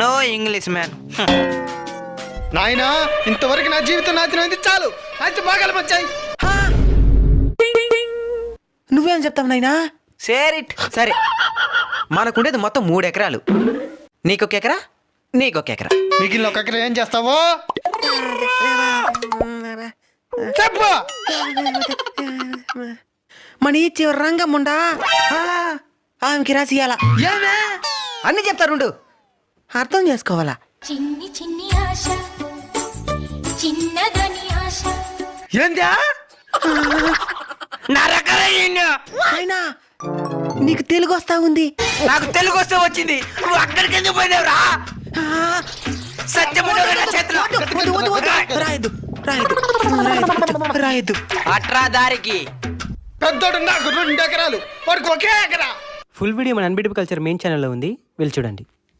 No English man. నాయనా ఇంతవరకు నా జీవితం నాశనమైంది, చాలు. అయితే బాగా వచ్చాయి. నువ్వేం చెప్తావు నాయనా? సరే మనకుండేది మొత్తం 3 ఎకరాలు. నీకొక ఎకరా, నీకొక ఎకరా. మిగిలిన ఒక ఎకరం ఏం చేస్తావో చెప్పు. మన ఇచ్చి రంగమ్ముండా ఆమెకి రాసియాల. ఏమే అన్ని చెప్తారుండు, అర్థం చేసుకోవాలా? చిన్ని చిన్ని ఆశ, చిన్నదని ఆశ. ఏందా అయినా నీకు తెలుగు వస్తా ఉంది. నాకు తెలుగు వస్తే వచ్చింది, నువ్వు అక్కడికి ఎందుకు పోయినావురా? రాయద్దు. అట్రా దారికి. పెద్దోడు నాకు 2 ఎకరాలు, వాడికి ఒకే ఎకరా. ఫుల్ వీడియో మన అన్బిటబుల్ కల్చర్ మెయిన్ ఛానల్లో ఉంది, వెళ్ళి చూడండి.